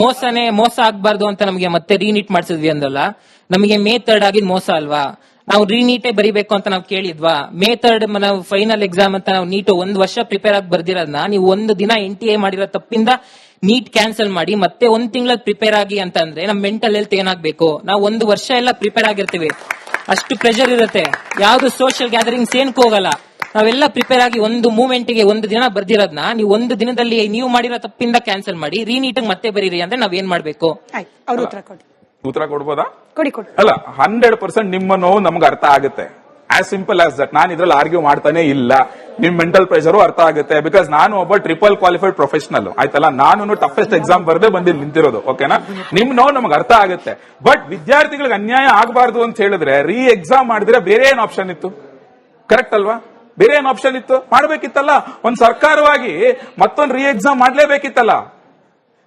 ಮೋಸ ಆಗ್ಬಾರ್ದು ಅಂತ ನಮಗೆ ಮತ್ತೆ ರೀನೀಟ್ ಮಾಡಿಸಿದ್ವಿ ಅಂದಲ್ಲ. ನಮಗೆ ಮೇ 3 ಆಗಿದ್ ಮೋಸ ಅಲ್ವಾ? ನಾವು ರೀನೀಟೇ ಬರಿಬೇಕು ಅಂತ ನಾವು ಕೇಳಿದ್ವಾ? ಮೇ 3 ನಾವು ಫೈನಲ್ ಎಕ್ಸಾಮ್ ಅಂತ ನಾವು ನೀಟ್ 1 ವರ್ಷ ಪ್ರಿಪೇರ್ ಆಗಿ ಬರ್ದಿರೋದನ್ನ ನೀವು 1 ದಿನ NTA ಮಾಡಿರೋ ತಪ್ಪಿಂದ ನೀಟ್ ಕ್ಯಾನ್ಸಲ್ ಮಾಡಿ ಮತ್ತೆ 1 ತಿಂಗಳ ಪ್ರಿಪೇರ್ ಆಗಿ ಅಂತ ಅಂದ್ರೆ ನಮ್ ಮೆಂಟಲ್ ಹೆಲ್ತ್ ಏನಾಗ್ಬೇಕು? ನಾವು 1 ವರ್ಷ ಎಲ್ಲ ಪ್ರಿಪೇರ್ ಆಗಿರ್ತೀವಿ, ಅಷ್ಟು ಪ್ರೆಷರ್ ಇರುತ್ತೆ. ಯಾವ್ದು ಸೋಷಿಯಲ್ ಗ್ಯಾದರಿಂಗ್ಸ್ ಏನಕ್ಕೆ ಹೋಗಲ್ಲ. ನಾವೆಲ್ಲ ಪ್ರಿಪೇರ್ ಆಗಿ ಒಂದು ಮೂವ್ಮೆಂಟ್ಗೆ 1 ದಿನ ಬರ್ದಿರೋದನ್ನ ನೀವು 1 ದಿನದಲ್ಲಿ ನೀವು ಮಾಡಿರೋ ತಪ್ಪಿಂದ ಕ್ಯಾನ್ಸಲ್ ಮಾಡಿ ರೀನೀಟ್ ಮತ್ತೆ ಬರೀರಿ ಅಂದ್ರೆ ನಾವ್ ಏನ್ ಮಾಡ್ಬೇಕು? ಉತ್ತರ ಕೊಡ್ಬೋದಾ? ಅಲ್ಲ, 100% ನಿಮ್ಮ ನೋವು ನಮ್ಗೆ ಅರ್ಥ ಆಗುತ್ತೆ. As simple as that. ನಾನು ಇದ್ರಲ್ಲಿ ಆರ್ಗ್ಯೂ ಮಾಡ್ತಾನೆ ಇಲ್ಲ. ನಿಮ್ ಮೆಂಟಲ್ ಪ್ರೆಷರ್ ಅರ್ಥ ಆಗುತ್ತೆ. ಬಿಕಾಸ್ ನಾನು ಒಬ್ಬ ಟ್ರಿಪಲ್ ಕ್ವಾಲಿಫೈಡ್ ಪ್ರೊಫೆಷನಲ್ ಆಯ್ತಲ್ಲ. ನಾನು ಟಫೆಸ್ಟ್ ಎಕ್ಸಾಮ್ ಬರದೆ ಬಂದು ನಿಂತಿರೋದು. ಓಕೆನಾ? ನಿಮ್ ನೋವು ನಮ್ಗೆ ಅರ್ಥ ಆಗುತ್ತೆ. ಬಟ್ ವಿದ್ಯಾರ್ಥಿಗಳಿಗೆ ಅನ್ಯಾಯ ಆಗಬಾರ್ದು ಅಂತ ಹೇಳಿದ್ರೆ ರೀ ಎಕ್ಸಾಮ್ ಮಾಡಿದ್ರೆ ಬೇರೆ ಏನ್ ಆಪ್ಷನ್ ಇತ್ತು? ಕರೆಕ್ಟ್ ಅಲ್ವಾ? ಬೇರೆ ಏನ್ ಆಪ್ಷನ್ ಇತ್ತು? ಮಾಡ್ಬೇಕಿತ್ತಲ್ಲ. ಒಂದ್ ಸರ್ಕಾರವಾಗಿ ಮತ್ತೊಂದು ರೀ ಎಕ್ಸಾಮ್ ಮಾಡ್ಲೇಬೇಕಿತ್ತಲ್ಲ.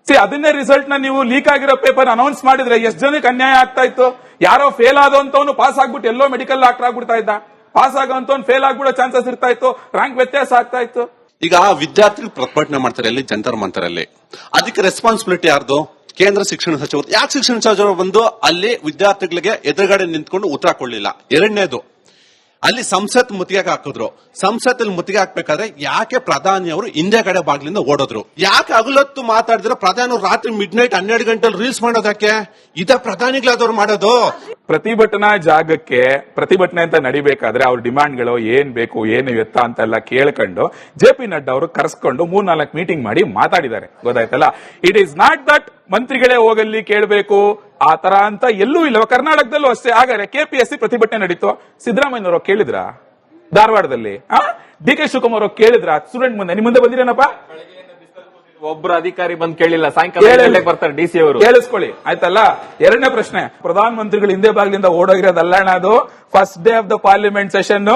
ಅದನ್ನೇ ರಿಸಲ್ಟ್ ನ ನೀವು ಲೀಕ್ ಆಗಿರೋ ಪೇಪರ್ ಅನೌನ್ಸ್ ಮಾಡಿದ್ರೆ ಎಷ್ಟು ಜನಕ್ಕೆ ಅನ್ಯಾಯ ಆಗ್ತಾ ಇತ್ತು? ಯಾರೋ ಫೇಲ್ ಆದಂತವನು ಪಾಸ್ ಆಗ್ಬಿಟ್ಟು ಎಲ್ಲೋ ಮೆಡಿಕಲ್ ಡಾಕ್ಟರ್ ಆಗ್ಬಿಡ್ತಾ ಇದ್ದ. ಪಾಸ್ ಆಗೋಂತವ್ನು ಫೇಲ್ ಆಗ್ಬಿಡೋ ಚಾನ್ಸಸ್ ಇರ್ತಾ ಇತ್ತು. ರ್ಯಾಂಕ್ ವ್ಯತ್ಯಾಸ ಆಗ್ತಾ ಇತ್ತು. ಈಗ ವಿದ್ಯಾರ್ಥಿಗಳು ಪ್ರತಿಭಟನೆ ಮಾಡ್ತಾರೆ ಅಲ್ಲಿ ಜಂತರ್ ಮಂತರಲ್ಲಿ. ಅದಕ್ಕೆ ರೆಸ್ಪಾನ್ಸಿಬಿಲಿಟಿ ಯಾರ್ದು? ಕೇಂದ್ರ ಶಿಕ್ಷಣ ಸಚಿವರು. ಯಾಕೆ ಶಿಕ್ಷಣ ಸಚಿವರು ಬಂದು ಅಲ್ಲಿ ವಿದ್ಯಾರ್ಥಿಗಳಿಗೆ ಎದುರುಗಡೆ ನಿಂತ್ಕೊಂಡು ಉತ್ತರ ಕೊಡ್ಲಿಲ್ಲ? ಎರಡನೇದು, ಅಲ್ಲಿ ಸಂಸತ್ ಮುತ್ತಿಗೆ ಹಾಕಿದ್ರು. ಸಂಸತ್ತಲ್ಲಿ ಮುತ್ತಿಗೆ ಹಾಕ್ಬೇಕಾದ್ರೆ ಯಾಕೆ ಪ್ರಧಾನಿಯವರು ಹಿಂದೆ ಕಡೆ ಬಾಗ್ಲಿಂದ ಓಡೋದ್ರು? ಯಾಕೆ ಹಗಲೊತ್ತು ಮಾತಾಡಿದ್ರೆ ಪ್ರಧಾನಿ ರಾತ್ರಿ ಮಿಡ್-ನೈಟ್ 12 ಗಂಟೆಲಿ ರೀಲ್ಸ್ ಮಾಡೋದಕ್ಕೆ? ಇದೇ ಪ್ರಧಾನಿಗಳಾದವ್ರು ಮಾಡೋದು. ಪ್ರತಿಭಟನಾ ಜಾಗಕ್ಕೆ ಪ್ರತಿಭಟನೆ ಅಂತ ನಡಿಬೇಕಾದ್ರೆ ಅವ್ರ ಡಿಮಾಂಡ್ಗಳು ಏನ್ ಬೇಕು ಏನು ಎತ್ತ ಅಂತೆಲ್ಲ ಕೇಳ್ಕೊಂಡು JP ನಡ್ಡಾ ಅವರು ಕರೆಸ್ಕೊಂಡು 3-4 ಮೀಟಿಂಗ್ ಮಾಡಿ ಮಾತಾಡಿದ್ದಾರೆ. ಗೊತ್ತಾಯ್ತಲ್ಲ? ಇಟ್ ಈಸ್ ನಾಟ್ ದಟ್ ಮಂತ್ರಿಗಳೇ ಹೋಗಲ್ಲಿ ಕೇಳಬೇಕು ಆ ತರ ಅಂತ ಎಲ್ಲೂ ಇಲ್ಲವ. ಕರ್ನಾಟಕದಲ್ಲೂ ಅಷ್ಟೇ. ಹಾಗಾದ್ರೆ KPSC ಪ್ರತಿಭಟನೆ ನಡೀತು. ಸಿದ್ದರಾಮಯ್ಯನವರು ಕೇಳಿದ್ರ? ಧಾರವಾಡದಲ್ಲಿ DK ಶಿವಕುಮಾರ್ ಅವರು ಕೇಳಿದ್ರ? ಸ್ಟೂಡೆಂಟ್ ಮುಂದೆ ನಿಮ್ಮ ಮುಂದೆ ಬಂದಿರೇನಪ್ಪ? ಒಬ್ರು ಅಧಿಕಾರಿ ಬಂದು ಕೇಳಿಲ್ಲ. ಸಾಯಂಕಾಲ ಬರ್ತಾರೆ DC ಅವರು. ಕೇಳಿಸ್ಕೊಳ್ಳಿ ಆಯ್ತಲ್ಲ. ಎರಡನೇ ಪ್ರಶ್ನೆ, ಪ್ರಧಾನ ಮಂತ್ರಿಗಳು ಹಿಂದೆ ಬಾಗ್ಲಿಂದ ಓಡೋಗಿರೋದಲ್ಲ. ಅದು first day of the parliament session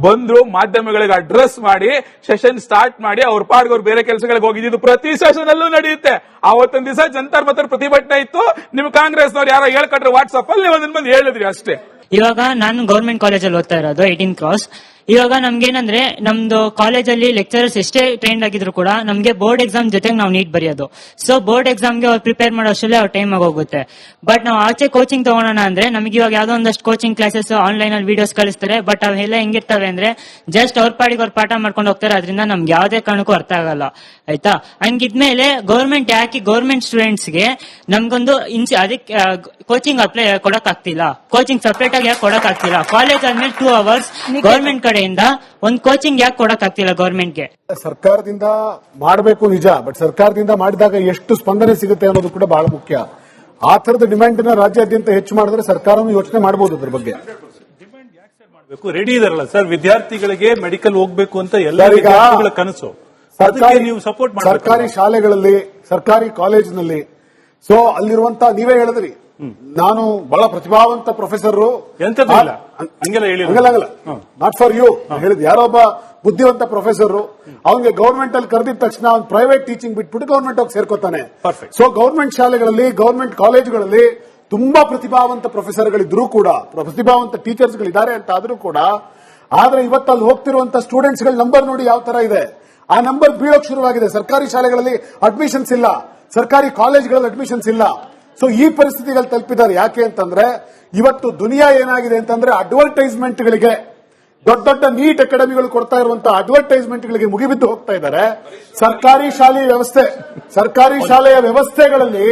ಬಂದ್ರು, ಮಾಧ್ಯಮಗಳಿಗೆ ಅಡ್ರೆಸ್ ಮಾಡಿ ಸೆಷನ್ ಸ್ಟಾರ್ಟ್ ಮಾಡಿ ಅವ್ರ ಪಾಡ್ಗೆ ಅವ್ರು ಬೇರೆ ಕೆಲಸಗಳಿಗೆ ಹೋಗಿದ್ದು ಪ್ರತಿ ಸೆಷನ್ ಅಲ್ಲೂ ನಡೆಯುತ್ತೆ. ಅವತ್ತೊಂದ್ ದಿವಸ ಜಂತರ್ ಮಂತರ್ ಪ್ರತಿಭಟನೆ ಇತ್ತು. ನಿಮ್ ಕಾಂಗ್ರೆಸ್ನವ್ರು ಯಾರೋ ಹೇಳ್ಕೊಟ್ರೆ ವಾಟ್ಸ್ಆಪ್ ಅಲ್ಲಿ ಒಂದ್ ಬಂದು ಹೇಳಿದ್ರಿ ಅಷ್ಟೇ. ಇವಾಗ ನಾನು ಗೌರ್ಮೆಂಟ್ ಕಾಲೇಜಲ್ಲಿ ಓದ್ತಾ ಇರೋದು 18 ಕ್ರಾಸ್. ಇವಾಗ ನಮ್ಗೇನಂದ್ರೆ ನಮ್ದು ಕಾಲೇಜಲ್ಲಿ ಲೆಕ್ಚರರ್ಸ್ ಎಷ್ಟೇ ಟ್ರೈನ್ ಆಗಿದ್ರು ಕೂಡ ನಮ್ಗೆ ಬೋರ್ಡ್ ಎಕ್ಸಾಮ್ ಜೊತೆಗೆ ನಾವು ನೀಟ್ ಬರೆಯೋದು. ಸೊ ಬೋರ್ಡ್ ಎಕ್ಸಾಮ್ಗೆ ಅವ್ರು ಪ್ರಿಪೇರ್ ಮಾಡೋ ಅಷ್ಟೇ ಅವ್ರ ಟೈಮ್ ಆಗೋಗುತ್ತೆ. ಬಟ್ ನಾವು ಆಚೆ ಕೋಚಿಂಗ್ ತಗೋಣ ಅಂದ್ರೆ ನಮಗೆ ಇವಾಗ ಯಾವ್ದೋ ಒಂದಷ್ಟು ಕೋಚಿಂಗ್ ಕ್ಲಾಸಸ್ ಆನ್ಲೈನ್ ಅಲ್ಲಿ ವಿಡಿಯೋಸ್ ಕಳಿಸ್ತಾರೆ. ಬಟ್ ಅವೆಲ್ಲ ಹೆಂಗಿರ್ತವೆ ಅಂದ್ರೆ ಜಸ್ಟ್ ಅವ್ರ ಪಾಡಿಗೆ ಅವ್ರು ಪಾಠ ಮಾಡ್ಕೊಂಡು ಹೋಗ್ತಾರೆ. ಅದರಿಂದ ನಮ್ಗೆ ಯಾವ್ದೇ ಕಾರಣಕ್ಕೂ ಅರ್ಥ ಆಗಲ್ಲ. ಆಯ್ತಾ? ಹಂಗಿದ್ಮೇಲೆ ಗೌರ್ಮೆಂಟ್ ಯಾಕೆ ಗೌರ್ಮೆಂಟ್ ಸ್ಟೂಡೆಂಟ್ಸ್ ಗೆ ನಮ್ಗೊಂದು ಅದಕ್ಕೆ ಕೋಚಿಂಗ್ ಅಪ್ಲೈ ಕೊಡಕ್ ಆಗ್ತಿಲ್ಲ? ಕೋಚಿಂಗ್ ಸಪರೇಟ್ ಆಗಿ ಯಾಕೆ ಕೊಡಕ್ ಆಗ್ತಿಲ್ಲ? ಕಾಲೇಜ್ ಆದ್ಮೇಲೆ 2 ಅವರ್ಸ್ ಗೌರ್ಮೆಂಟ್ ಕಡೆಯಿಂದ ಒಂದು ಕೋಚಿಂಗ್ ಯಾಕೆ ಕೊಡಕ್ ಆಗ್ತಿಲ್ಲ ಗೌರ್ಮೆಂಟ್ಗೆ? ಸರ್ಕಾರದಿಂದ ಮಾಡಬೇಕು ನಿಜ, ಬಟ್ ಸರ್ಕಾರದಿಂದ ಮಾಡಿದಾಗ ಎಷ್ಟು ಸ್ಪಂದನೆ ಸಿಗುತ್ತೆ ಅನ್ನೋದು ಕೂಡ ಬಹಳ ಮುಖ್ಯ. ಆ ತರದ ಡಿಮ್ಯಾಂಡ್ ನ ರಾಜ್ಯಾದ್ಯಂತ ಹೆಚ್ಚು ಮಾಡಿದ್ರೆ ಸರ್ಕಾರನು ಯೋಚನೆ ಮಾಡಬಹುದು ಅದ್ರ ಬಗ್ಗೆ. ರೆಡಿ ಇದಾರಲ್ಲ ಸರ್, ವಿದ್ಯಾರ್ಥಿಗಳಿಗೆ ಮೆಡಿಕಲ್ ಹೋಗ್ಬೇಕು ಅಂತ ಎಲ್ಲ ಕನಸು. ನೀವು ಸಪೋರ್ಟ್ ಮಾಡಿ ಸರ್ಕಾರಿ ಶಾಲೆಗಳಲ್ಲಿ, ಸರ್ಕಾರಿ ಕಾಲೇಜಿನಲ್ಲಿ ಸೊ ಅಲ್ಲಿರುವಂತ ನೀವೇ ಹೇಳಿದ್ರಿ, ನಾನು ಬಹಳ ಪ್ರತಿಭಾವಂತ ಪ್ರೊಫೆಸರ್ ಹಂಗಲ್ಲ, ನಾಟ್ ಫಾರ್ ಯು ಹೇಳಿದ್, ಯಾರೊಬ್ಬ ಬುದ್ಧಿವಂತ ಪ್ರೊಫೆಸರ್ ಅವನಿಗೆ ಗವರ್ಮೆಂಟ್ ಅಲ್ಲಿ ಕರೆದಿದ ತಕ್ಷಣ ಅವ್ನು ಪ್ರೈವೇಟ್ ಟೀಚಿಂಗ್ ಬಿಟ್ಬಿಟ್ಟು ಗವರ್ಮೆಂಟ್ ಹೋಗಿ ಸೇರ್ಕೋತಾನೆ. ಸೊ ಗವರ್ಮೆಂಟ್ ಶಾಲೆಗಳಲ್ಲಿ, ಗವರ್ಮೆಂಟ್ ಕಾಲೇಜುಗಳಲ್ಲಿ ತುಂಬಾ ಪ್ರತಿಭಾವಂತ ಪ್ರೊಫೆಸರ್ಗಳಿದ್ರೂ ಕೂಡ, ಪ್ರತಿಭಾವಂತ ಟೀಚರ್ಸ್ಗಳಿದ್ದಾರೆ ಅಂತ ಆದ್ರೂ ಕೂಡ, ಆದ್ರೆ ಇವತ್ತು ಅಲ್ಲಿ ಹೋಗ್ತಿರುವಂತ ಸ್ಟೂಡೆಂಟ್ಸ್ ಗಳ ನಂಬರ್ ನೋಡಿ ಯಾವ ತರ ಇದೆ. ಆ ನಂಬರ್ ಬೀಳೋಕ್ ಶುರುವಾಗಿದೆ. ಸರ್ಕಾರಿ ಶಾಲೆಗಳಲ್ಲಿ ಅಡ್ಮಿಷನ್ಸ್ ಇಲ್ಲ, ಸರ್ಕಾರಿ ಕಾಲೇಜ್ಗಳಲ್ಲಿ ಅಡ್ಮಿಷನ್ಸ್ ಇಲ್ಲ. ಸೊ ಈ ಪರಿಸ್ಥಿತಿಗಳು ತಲುಪಿದ್ದಾರೆ. ಯಾಕೆ ಅಂತಂದ್ರೆ ಇವತ್ತು ದುನಿಯಾ ಏನಾಗಿದೆ ಅಂತಂದ್ರೆ ಅಡ್ವರ್ಟೈಸ್ಮೆಂಟ್ಗಳಿಗೆ, ದೊಡ್ಡ ದೊಡ್ಡ ನೀಟ್ ಅಕಾಡೆಮಿಗಳು ಕೊಡ್ತಾ ಇರುವಂತಹ ಅಡ್ವರ್ಟೈಸ್ಮೆಂಟ್ಗಳಿಗೆ ಮುಗಿಬಿದ್ದು ಹೋಗ್ತಾ ಇದ್ದಾರೆ. ಸರ್ಕಾರಿ ಶಾಲೆಯ ವ್ಯವಸ್ಥೆಗಳಲ್ಲಿ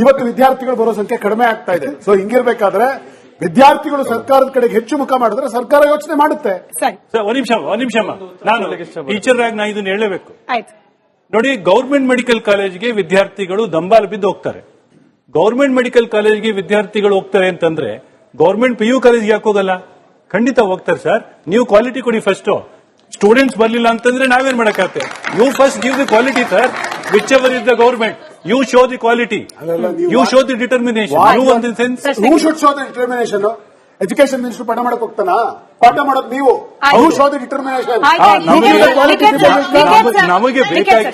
ಇವತ್ತು ವಿದ್ಯಾರ್ಥಿಗಳು ಬರೋ ಸಂಖ್ಯೆ ಕಡಿಮೆ ಆಗ್ತಾ ಇದೆ. ಸೊ ಹಿಂಗಿರ್ಬೇಕಾದ್ರೆ ವಿದ್ಯಾರ್ಥಿಗಳು ಸರ್ಕಾರದ ಕಡೆಗೆ ಹೆಚ್ಚು ಮುಖ ಮಾಡಿದ್ರೆ ಸರ್ಕಾರ ಯೋಚನೆ ಮಾಡುತ್ತೆ. ಒಂದ್ ನಿಮಿಷ ನಾನು ಟೀಚರ್ ಆಗಿ ನಾ ಇದನ್ನ ಹೇಳಬೇಕು ನೋಡಿ. ಗೌರ್ಮೆಂಟ್ ಮೆಡಿಕಲ್ ಕಾಲೇಜ್ಗೆ ವಿದ್ಯಾರ್ಥಿಗಳು ದಂಬಾಲ ಬಿದ್ದು ಹೋಗ್ತಾರೆ. ಗೌರ್ಮೆಂಟ್ ಮೆಡಿಕಲ್ ಕಾಲೇಜ್ಗೆ ವಿದ್ಯಾರ್ಥಿಗಳು ಹೋಗ್ತಾರೆ ಅಂತಂದ್ರೆ ಗೌರ್ಮೆಂಟ್ PU ಕಾಲೇಜ್ಗೆ ಯಾಕೆ ಹೋಗಲ್ಲ? ಖಂಡಿತ ಹೋಗ್ತಾರೆ ಸರ್. ನೀವು ಕ್ವಾಲಿಟಿ ಕೊಡಿ ಫಸ್ಟ್. ಸ್ಟೂಡೆಂಟ್ಸ್ ಬರ್ಲಿಲ್ಲ ಅಂತಂದ್ರೆ ನಾವೇನ್ ಮಾಡಕ್ಕಾಗತ್ತೆ? You first give the quality sir. Which ever is the government, you show the quality, you show the determination. You should show the determination. Education minister ಪಾಠ ಮಾಡಕ್ ಹೋಗ್ತಾನ? ಪಾಠ ಮಾಡೋದು ನೀವು. You show the determination. ನಮಗೆ ಬೇಕಾಗಿ